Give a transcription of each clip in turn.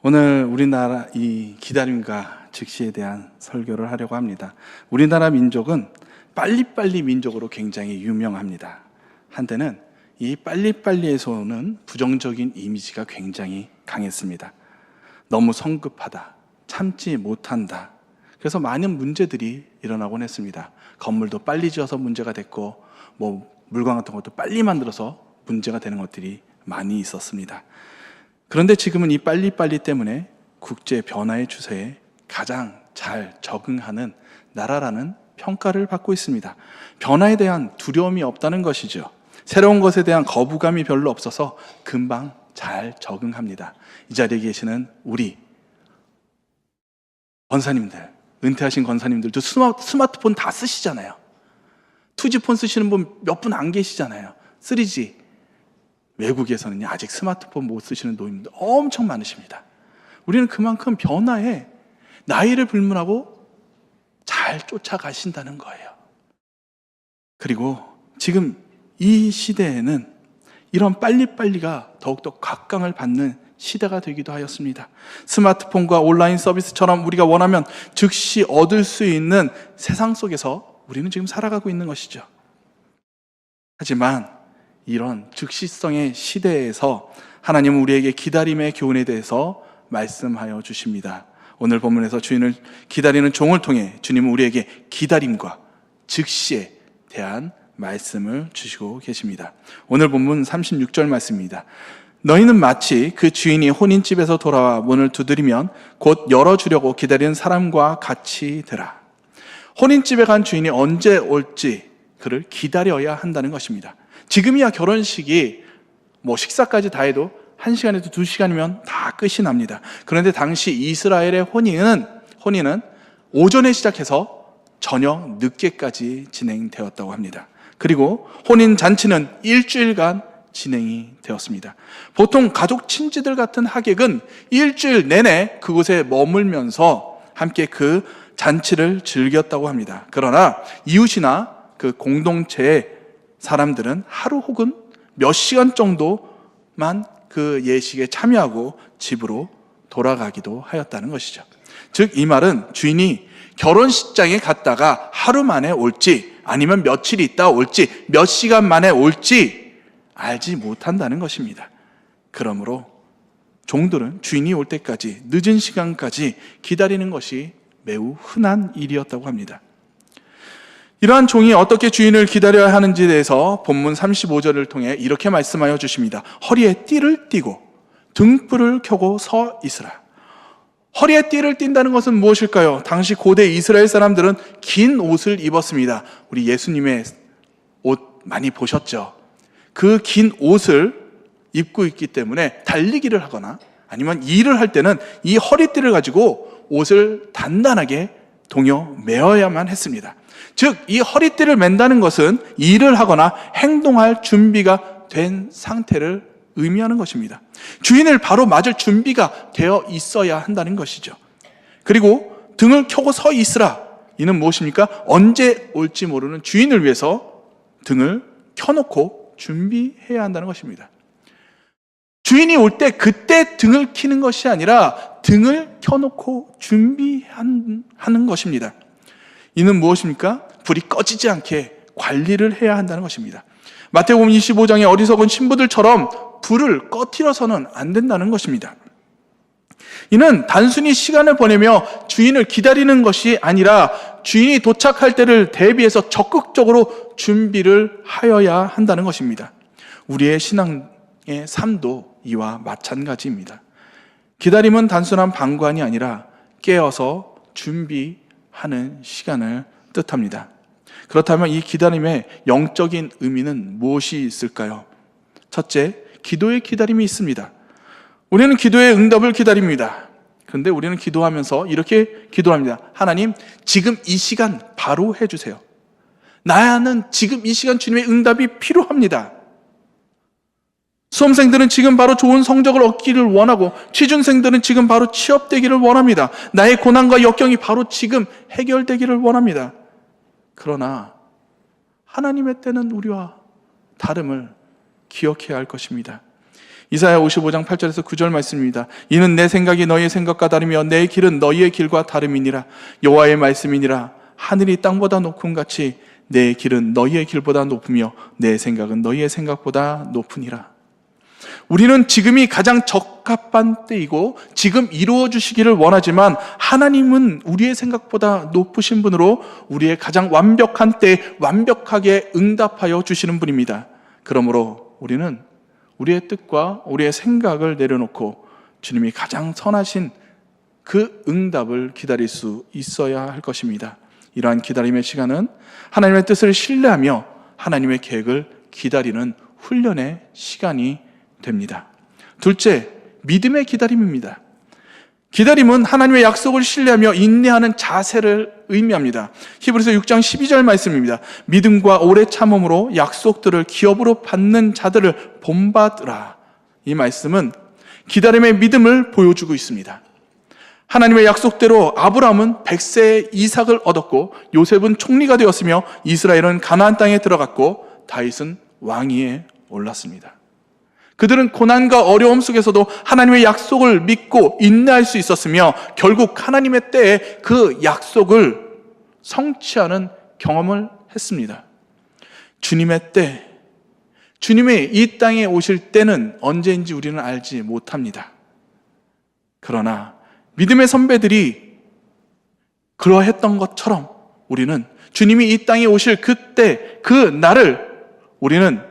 오늘 우리나라 이 기다림과 즉시에 대한 설교를 하려고 합니다. 우리나라 민족은 빨리빨리 민족으로 굉장히 유명합니다. 한때는 이 빨리빨리에서 오는 부정적인 이미지가 굉장히 강했습니다. 너무 성급하다, 참지 못한다. 그래서 많은 문제들이 일어나곤 했습니다. 건물도 빨리 지어서 문제가 됐고, 물건 같은 것도 빨리 만들어서 문제가 되는 것들이 많이 있었습니다. 그런데 지금은 이 빨리빨리 때문에 국제 변화의 추세에 가장 잘 적응하는 나라라는 평가를 받고 있습니다. 변화에 대한 두려움이 없다는 것이죠. 새로운 것에 대한 거부감이 별로 없어서 금방 잘 적응합니다. 이 자리에 계시는 우리 권사님들, 은퇴하신 권사님들도 스마트폰 다 쓰시잖아요. 2G폰 쓰시는 분 몇 분 안 계시잖아요. 3G. 외국에서는 아직 스마트폰 못 쓰시는 노인들 엄청 많으십니다. 우리는 그만큼 변화에 나이를 불문하고 잘 쫓아가신다는 거예요. 그리고 지금 이 시대에는 이런 빨리빨리가 더욱더 각광을 받는 시대가 되기도 하였습니다. 스마트폰과 온라인 서비스처럼 우리가 원하면 즉시 얻을 수 있는 세상 속에서 우리는 지금 살아가고 있는 것이죠. 하지만 이런 즉시성의 시대에서 하나님은 우리에게 기다림의 교훈에 대해서 말씀하여 주십니다. 오늘 본문에서 주인을 기다리는 종을 통해 주님은 우리에게 기다림과 즉시에 대한 말씀을 주시고 계십니다. 오늘 본문 36절 말씀입니다. 너희는 마치 그 주인이 혼인집에서 돌아와 문을 두드리면 곧 열어주려고 기다리는 사람과 같이 되라. 혼인집에 간 주인이 언제 올지 그를 기다려야 한다는 것입니다. 지금이야 결혼식이 식사까지 다 해도 1시간에도 2시간이면 다 끝이 납니다. 그런데 당시 이스라엘의 혼인은 오전에 시작해서 저녁 늦게까지 진행되었다고 합니다. 그리고 혼인 잔치는 일주일간 진행이 되었습니다. 보통 가족 친지들 같은 하객은 일주일 내내 그곳에 머물면서 함께 그 잔치를 즐겼다고 합니다. 그러나 이웃이나 그 공동체의 사람들은 하루 혹은 몇 시간 정도만 그 예식에 참여하고 집으로 돌아가기도 하였다는 것이죠. 즉 이 말은 주인이 결혼식장에 갔다가 하루 만에 올지 아니면 며칠 있다 올지 몇 시간 만에 올지 알지 못한다는 것입니다. 그러므로 종들은 주인이 올 때까지 늦은 시간까지 기다리는 것이 매우 흔한 일이었다고 합니다. 이러한 종이 어떻게 주인을 기다려야 하는지에 대해서 본문 35절을 통해 이렇게 말씀하여 주십니다. 허리에 띠를 띠고 등불을 켜고 서 있으라. 허리에 띠를 띈다는 것은 무엇일까요? 당시 고대 이스라엘 사람들은 긴 옷을 입었습니다. 우리 예수님의 옷 많이 보셨죠? 그 긴 옷을 입고 있기 때문에 달리기를 하거나 아니면 일을 할 때는 이 허리띠를 가지고 옷을 단단하게 동여 매어야만 했습니다. 즉, 이 허리띠를 맨다는 것은 일을 하거나 행동할 준비가 된 상태를 의미하는 것입니다. 주인을 바로 맞을 준비가 되어 있어야 한다는 것이죠. 그리고 등을 켜고 서 있으라. 이는 무엇입니까? 언제 올지 모르는 주인을 위해서 등을 켜놓고 준비해야 한다는 것입니다. 주인이 올 때 그때 등을 켜는 것이 아니라 등을 켜놓고 준비하는 것입니다. 이는 무엇입니까? 불이 꺼지지 않게 관리를 해야 한다는 것입니다. 마태복음 25장의 어리석은 신부들처럼 불을 꺼뜨려서는 안 된다는 것입니다. 이는 단순히 시간을 보내며 주인을 기다리는 것이 아니라 주인이 도착할 때를 대비해서 적극적으로 준비를 하여야 한다는 것입니다. 우리의 신앙의 삶도 이와 마찬가지입니다. 기다림은 단순한 방관이 아니라 깨어서 준비하는 시간을 뜻합니다. 그렇다면 이 기다림의 영적인 의미는 무엇이 있을까요? 첫째, 기도의 기다림이 있습니다. 우리는 기도의 응답을 기다립니다. 그런데 우리는 기도하면서 이렇게 기도합니다. 하나님, 지금 이 시간 바로 해주세요. 나는 지금 이 시간 주님의 응답이 필요합니다. 수험생들은 지금 바로 좋은 성적을 얻기를 원하고 취준생들은 지금 바로 취업되기를 원합니다. 나의 고난과 역경이 바로 지금 해결되기를 원합니다. 그러나 하나님의 때는 우리와 다름을 기억해야 할 것입니다. 이사야 55장 8절에서 9절 말씀입니다. 이는 내 생각이 너희의 생각과 다르며 내 길은 너희의 길과 다름이니라. 여호와의 말씀이니라. 하늘이 땅보다 높음 같이 내 길은 너희의 길보다 높으며 내 생각은 너희의 생각보다 높으니라. 우리는 지금이 가장 적합한 때이고 지금 이루어 주시기를 원하지만 하나님은 우리의 생각보다 높으신 분으로 우리의 가장 완벽한 때에 완벽하게 응답하여 주시는 분입니다. 그러므로 우리는 우리의 뜻과 우리의 생각을 내려놓고 주님이 가장 선하신 그 응답을 기다릴 수 있어야 할 것입니다. 이러한 기다림의 시간은 하나님의 뜻을 신뢰하며 하나님의 계획을 기다리는 훈련의 시간이 됩니다. 둘째, 믿음의 기다림입니다. 기다림은 하나님의 약속을 신뢰하며 인내하는 자세를 의미합니다. 히브리서 6장 12절 말씀입니다. 믿음과 오래 참음으로 약속들을 기업으로 받는 자들을 본받으라. 이 말씀은 기다림의 믿음을 보여주고 있습니다. 하나님의 약속대로 아브라함은 100세의 이삭을 얻었고 요셉은 총리가 되었으며 이스라엘은 가나안 땅에 들어갔고 다윗은 왕위에 올랐습니다. 그들은 고난과 어려움 속에서도 하나님의 약속을 믿고 인내할 수 있었으며 결국 하나님의 때에 그 약속을 성취하는 경험을 했습니다. 주님의 때, 주님이 이 땅에 오실 때는 언제인지 우리는 알지 못합니다. 그러나 믿음의 선배들이 그러했던 것처럼 우리는 주님이 이 땅에 오실 그때, 그 날을 우리는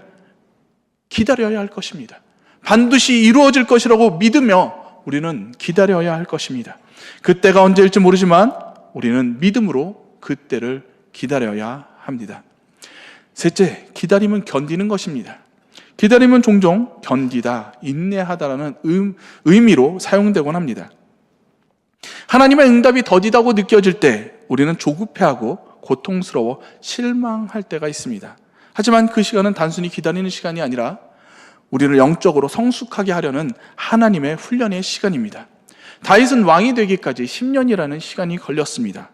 기다려야 할 것입니다. 반드시 이루어질 것이라고 믿으며 우리는 기다려야 할 것입니다. 그때가 언제일지 모르지만 우리는 믿음으로 그때를 기다려야 합니다. 셋째, 기다림은 견디는 것입니다. 기다림은 종종 견디다, 인내하다라는 의미로 사용되곤 합니다. 하나님의 응답이 더디다고 느껴질 때 우리는 조급해하고 고통스러워 실망할 때가 있습니다. 하지만 그 시간은 단순히 기다리는 시간이 아니라 우리를 영적으로 성숙하게 하려는 하나님의 훈련의 시간입니다. 다윗은 왕이 되기까지 10년이라는 시간이 걸렸습니다.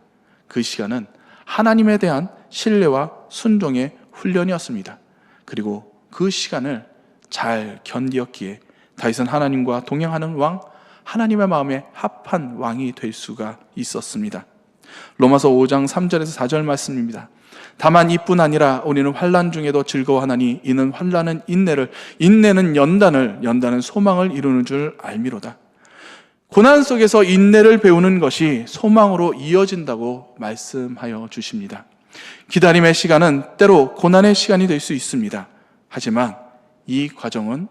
그 시간은 하나님에 대한 신뢰와 순종의 훈련이었습니다. 그리고 그 시간을 잘 견디었기에 다윗은 하나님과 동행하는 왕, 하나님의 마음에 합한 왕이 될 수가 있었습니다. 로마서 5장 3절에서 4절 말씀입니다. 다만 이뿐 아니라 우리는 환난 중에도 즐거워하나니 이는 환난은 인내를, 인내는 연단을, 연단은 소망을 이루는 줄 알미로다. 고난 속에서 인내를 배우는 것이 소망으로 이어진다고 말씀하여 주십니다. 기다림의 시간은 때로 고난의 시간이 될 수 있습니다. 하지만 이 과정은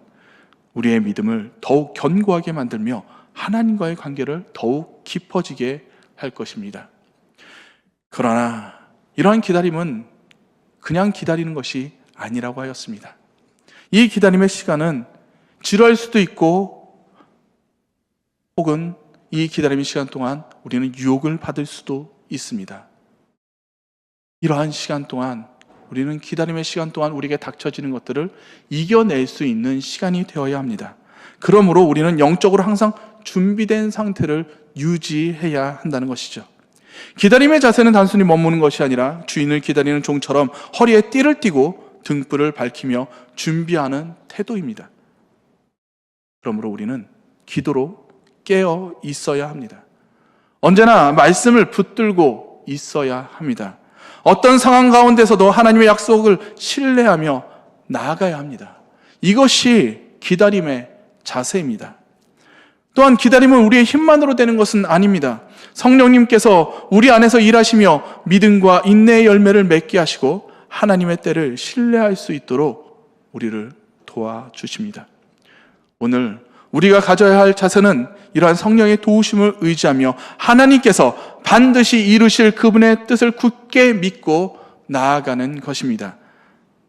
우리의 믿음을 더욱 견고하게 만들며 하나님과의 관계를 더욱 깊어지게 할 것입니다. 그러나 이러한 기다림은 그냥 기다리는 것이 아니라고 하였습니다. 이 기다림의 시간은 지루할 수도 있고 혹은 이 기다림의 시간 동안 우리는 유혹을 받을 수도 있습니다. 이러한 시간 동안 우리는 기다림의 시간 동안 우리에게 닥쳐지는 것들을 이겨낼 수 있는 시간이 되어야 합니다. 그러므로 우리는 영적으로 항상 준비된 상태를 유지해야 한다는 것이죠. 기다림의 자세는 단순히 머무는 것이 아니라 주인을 기다리는 종처럼 허리에 띠를 띠고 등불을 밝히며 준비하는 태도입니다. 그러므로 우리는 기도로 깨어 있어야 합니다. 언제나 말씀을 붙들고 있어야 합니다. 어떤 상황 가운데서도 하나님의 약속을 신뢰하며 나아가야 합니다. 이것이 기다림의 자세입니다. 또한 기다림은 우리의 힘만으로 되는 것은 아닙니다. 성령님께서 우리 안에서 일하시며 믿음과 인내의 열매를 맺게 하시고 하나님의 때를 신뢰할 수 있도록 우리를 도와주십니다. 오늘 우리가 가져야 할 자세는 이러한 성령의 도우심을 의지하며 하나님께서 반드시 이루실 그분의 뜻을 굳게 믿고 나아가는 것입니다.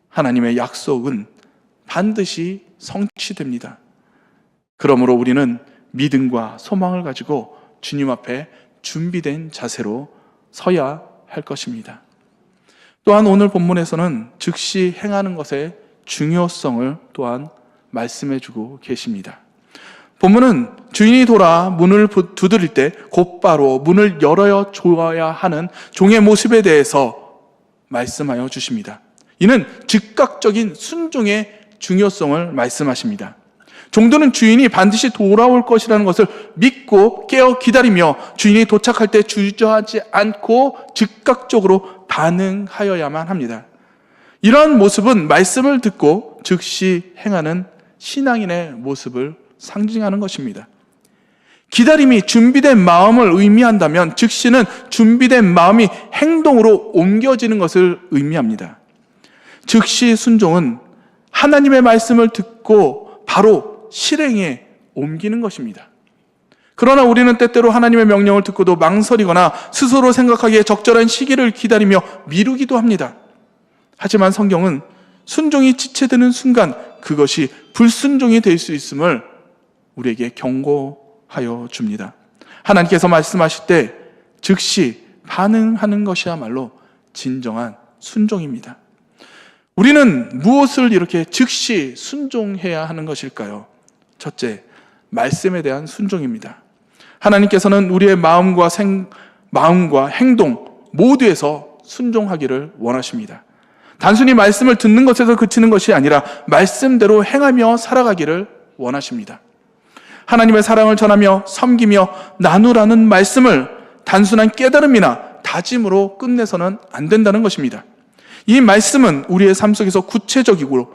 하나님의 약속은 반드시 성취됩니다. 그러므로 우리는 믿음과 소망을 가지고 주님 앞에 준비된 자세로 서야 할 것입니다. 또한 오늘 본문에서는 즉시 행하는 것의 중요성을 또한 말씀해 주고 계십니다. 본문은 주인이 돌아 문을 두드릴 때 곧바로 문을 열어 줘야 하는 종의 모습에 대해서 말씀하여 주십니다. 이는 즉각적인 순종의 중요성을 말씀하십니다. 종들은 주인이 반드시 돌아올 것이라는 것을 믿고 깨어 기다리며 주인이 도착할 때 주저하지 않고 즉각적으로 반응하여야만 합니다. 이러한 모습은 말씀을 듣고 즉시 행하는 신앙인의 모습을 상징하는 것입니다. 기다림이 준비된 마음을 의미한다면 즉시는 준비된 마음이 행동으로 옮겨지는 것을 의미합니다. 즉시 순종은 하나님의 말씀을 듣고 바로 실행에 옮기는 것입니다. 그러나 우리는 때때로 하나님의 명령을 듣고도 망설이거나 스스로 생각하기에 적절한 시기를 기다리며 미루기도 합니다. 하지만 성경은 순종이 지체되는 순간 그것이 불순종이 될 수 있음을 우리에게 경고하여 줍니다. 하나님께서 말씀하실 때 즉시 반응하는 것이야말로 진정한 순종입니다. 우리는 무엇을 이렇게 즉시 순종해야 하는 것일까요? 첫째, 말씀에 대한 순종입니다. 하나님께서는 우리의 마음과 행동 모두에서 순종하기를 원하십니다. 단순히 말씀을 듣는 것에서 그치는 것이 아니라 말씀대로 행하며 살아가기를 원하십니다. 하나님의 사랑을 전하며 섬기며 나누라는 말씀을 단순한 깨달음이나 다짐으로 끝내서는 안 된다는 것입니다. 이 말씀은 우리의 삶 속에서 구체적이고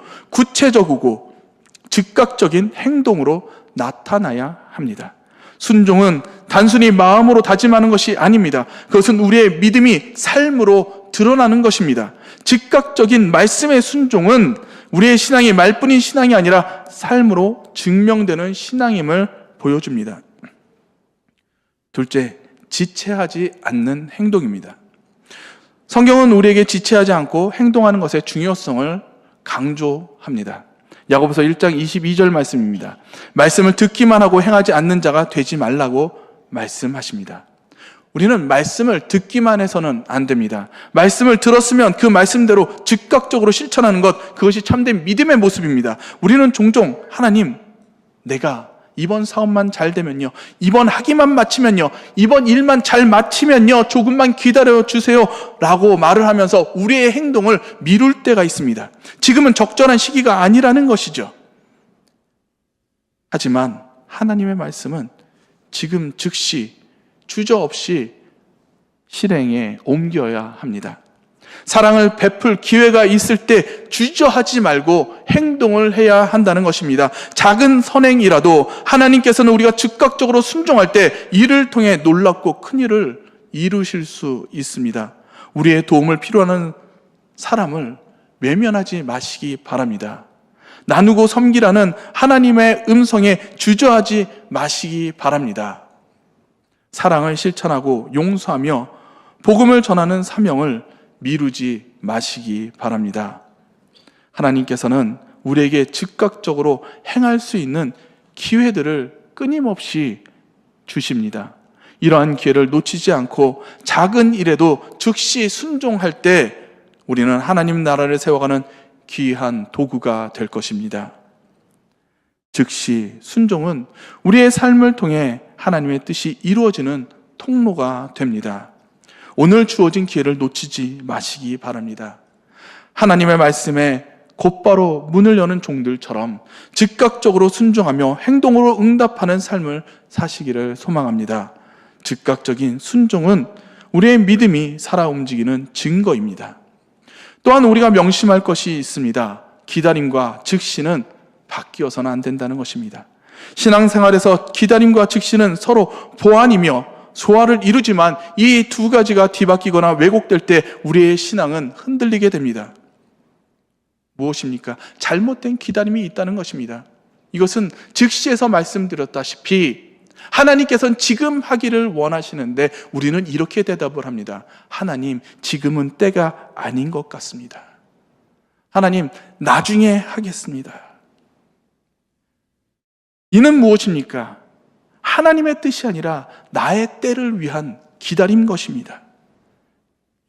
즉각적인 행동으로 나타나야 합니다. 순종은 단순히 마음으로 다짐하는 것이 아닙니다. 그것은 우리의 믿음이 삶으로 드러나는 것입니다. 즉각적인 말씀의 순종은 우리의 신앙이 말뿐인 신앙이 아니라 삶으로 증명되는 신앙임을 보여줍니다. 둘째, 지체하지 않는 행동입니다. 성경은 우리에게 지체하지 않고 행동하는 것의 중요성을 강조합니다. 야고보서 1장 22절 말씀입니다. 말씀을 듣기만 하고 행하지 않는 자가 되지 말라고 말씀하십니다. 우리는 말씀을 듣기만 해서는 안 됩니다. 말씀을 들었으면 그 말씀대로 즉각적으로 실천하는 것, 그것이 참된 믿음의 모습입니다. 우리는 종종 하나님, 내가 이번 사업만 잘 되면요, 이번 학위만 마치면요, 이번 일만 잘 마치면요, 조금만 기다려 주세요 라고 말을 하면서 우리의 행동을 미룰 때가 있습니다. 지금은 적절한 시기가 아니라는 것이죠. 하지만 하나님의 말씀은 지금 즉시 주저없이 실행에 옮겨야 합니다. 사랑을 베풀 기회가 있을 때 주저하지 말고 행동을 해야 한다는 것입니다. 작은 선행이라도 하나님께서는 우리가 즉각적으로 순종할 때 이를 통해 놀랍고 큰 일을 이루실 수 있습니다. 우리의 도움을 필요하는 사람을 외면하지 마시기 바랍니다. 나누고 섬기라는 하나님의 음성에 주저하지 마시기 바랍니다. 사랑을 실천하고 용서하며 복음을 전하는 사명을 미루지 마시기 바랍니다. 하나님께서는 우리에게 즉각적으로 행할 수 있는 기회들을 끊임없이 주십니다. 이러한 기회를 놓치지 않고 작은 일에도 즉시 순종할 때 우리는 하나님 나라를 세워가는 귀한 도구가 될 것입니다. 즉시 순종은 우리의 삶을 통해 하나님의 뜻이 이루어지는 통로가 됩니다. 오늘 주어진 기회를 놓치지 마시기 바랍니다. 하나님의 말씀에 곧바로 문을 여는 종들처럼 즉각적으로 순종하며 행동으로 응답하는 삶을 사시기를 소망합니다. 즉각적인 순종은 우리의 믿음이 살아 움직이는 증거입니다. 또한 우리가 명심할 것이 있습니다. 기다림과 즉시는 바뀌어서는 안 된다는 것입니다. 신앙생활에서 기다림과 즉시는 서로 보완이며 소화를 이루지만 이 두 가지가 뒤바뀌거나 왜곡될 때 우리의 신앙은 흔들리게 됩니다. 무엇입니까? 잘못된 기다림이 있다는 것입니다. 이것은 즉시에서 말씀드렸다시피 하나님께서는 지금 하기를 원하시는데 우리는 이렇게 대답을 합니다. 하나님, 지금은 때가 아닌 것 같습니다. 하나님, 나중에 하겠습니다. 이는 무엇입니까? 하나님의 뜻이 아니라 나의 때를 위한 기다림 것입니다.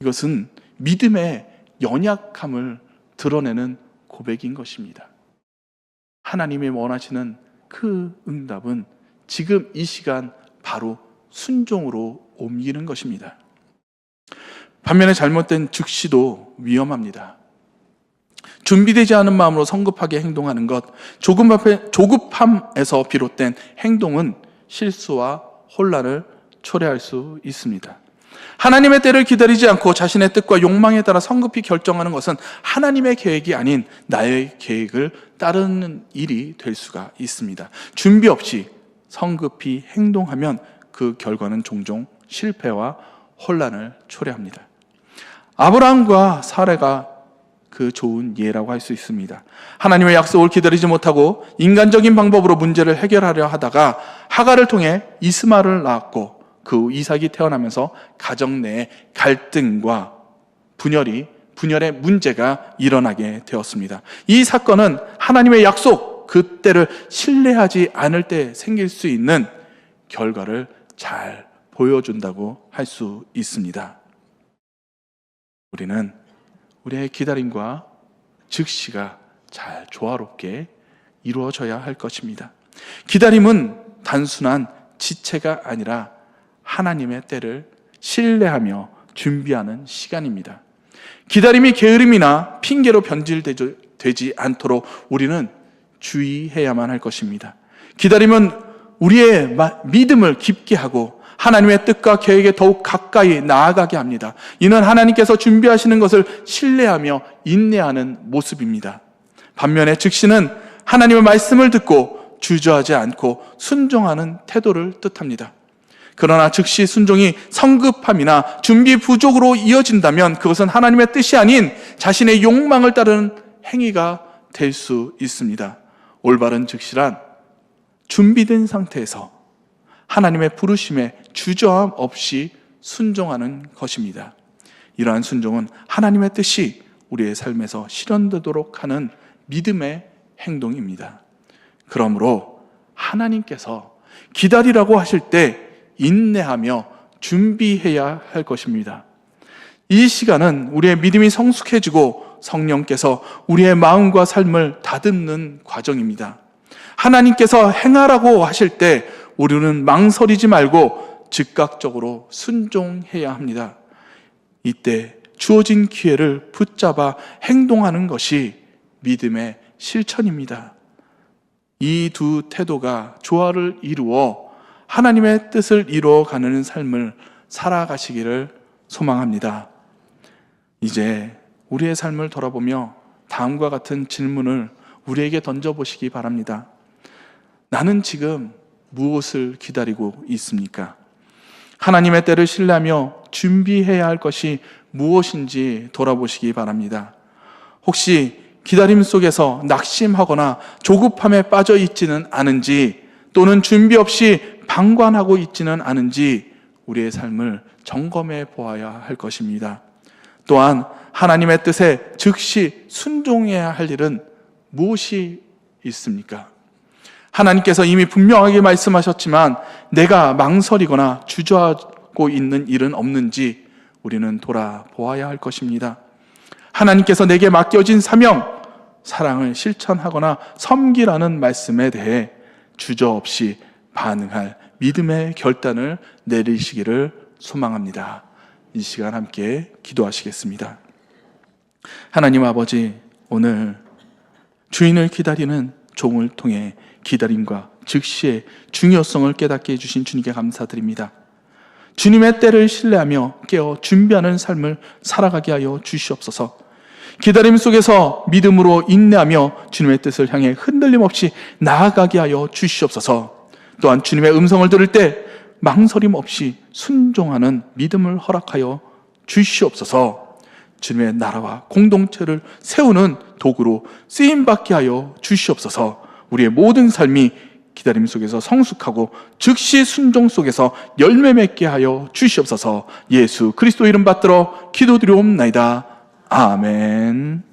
이것은 믿음의 연약함을 드러내는 고백인 것입니다. 하나님이 원하시는 그 응답은 지금 이 시간 바로 순종으로 옮기는 것입니다. 반면에 잘못된 즉시도 위험합니다. 준비되지 않은 마음으로 성급하게 행동하는 것, 조급함에서 비롯된 행동은 실수와 혼란을 초래할 수 있습니다. 하나님의 때를 기다리지 않고 자신의 뜻과 욕망에 따라 성급히 결정하는 것은 하나님의 계획이 아닌 나의 계획을 따르는 일이 될 수가 있습니다. 준비 없이 성급히 행동하면 그 결과는 종종 실패와 혼란을 초래합니다. 아브라함과 사라가 그 좋은 예라고 할 수 있습니다. 하나님의 약속을 기다리지 못하고 인간적인 방법으로 문제를 해결하려 하다가 하갈을 통해 이스마엘을 낳았고, 그 후 이삭이 태어나면서 가정 내에 갈등과 분열의 문제가 일어나게 되었습니다. 이 사건은 하나님의 약속, 그 때를 신뢰하지 않을 때 생길 수 있는 결과를 잘 보여준다고 할 수 있습니다. 우리는 우리의 기다림과 즉시가 잘 조화롭게 이루어져야 할 것입니다. 기다림은 단순한 지체가 아니라 하나님의 때를 신뢰하며 준비하는 시간입니다. 기다림이 게으름이나 핑계로 변질되지 않도록 우리는 주의해야만 할 것입니다. 기다림은 우리의 믿음을 깊게 하고 하나님의 뜻과 계획에 더욱 가까이 나아가게 합니다. 이는 하나님께서 준비하시는 것을 신뢰하며 인내하는 모습입니다. 반면에 즉시는 하나님의 말씀을 듣고 주저하지 않고 순종하는 태도를 뜻합니다. 그러나 즉시 순종이 성급함이나 준비 부족으로 이어진다면 그것은 하나님의 뜻이 아닌 자신의 욕망을 따르는 행위가 될 수 있습니다. 올바른 즉시란 준비된 상태에서 하나님의 부르심에 주저함 없이 순종하는 것입니다. 이러한 순종은 하나님의 뜻이 우리의 삶에서 실현되도록 하는 믿음의 행동입니다. 그러므로 하나님께서 기다리라고 하실 때 인내하며 준비해야 할 것입니다. 이 시간은 우리의 믿음이 성숙해지고 성령께서 우리의 마음과 삶을 다듬는 과정입니다. 하나님께서 행하라고 하실 때 우리는 망설이지 말고 즉각적으로 순종해야 합니다. 이때 주어진 기회를 붙잡아 행동하는 것이 믿음의 실천입니다. 이 두 태도가 조화를 이루어 하나님의 뜻을 이루어가는 삶을 살아가시기를 소망합니다. 이제 우리의 삶을 돌아보며 다음과 같은 질문을 우리에게 던져보시기 바랍니다. 나는 지금 무엇을 기다리고 있습니까? 하나님의 때를 신뢰하며 준비해야 할 것이 무엇인지 돌아보시기 바랍니다. 혹시 기다림 속에서 낙심하거나 조급함에 빠져 있지는 않은지, 또는 준비 없이 방관하고 있지는 않은지 우리의 삶을 점검해 보아야 할 것입니다. 또한 하나님의 뜻에 즉시 순종해야 할 일은 무엇이 있습니까? 하나님께서 이미 분명하게 말씀하셨지만 내가 망설이거나 주저하고 있는 일은 없는지 우리는 돌아보아야 할 것입니다. 하나님께서 내게 맡겨진 사명, 사랑을 실천하거나 섬기라는 말씀에 대해 주저없이 반응할 믿음의 결단을 내리시기를 소망합니다. 이 시간 함께 기도하시겠습니다. 하나님 아버지, 오늘 주인을 기다리는 종을 통해 기다림과 즉시의 중요성을 깨닫게 해주신 주님께 감사드립니다. 주님의 때를 신뢰하며 깨어 준비하는 삶을 살아가게 하여 주시옵소서. 기다림 속에서 믿음으로 인내하며 주님의 뜻을 향해 흔들림 없이 나아가게 하여 주시옵소서. 또한 주님의 음성을 들을 때 망설임 없이 순종하는 믿음을 허락하여 주시옵소서. 주님의 나라와 공동체를 세우는 도구로 쓰임받게 하여 주시옵소서. 우리의 모든 삶이 기다림 속에서 성숙하고 즉시 순종 속에서 열매 맺게 하여 주시옵소서. 예수 그리스도 이름 받들어 기도드리옵나이다. 아멘.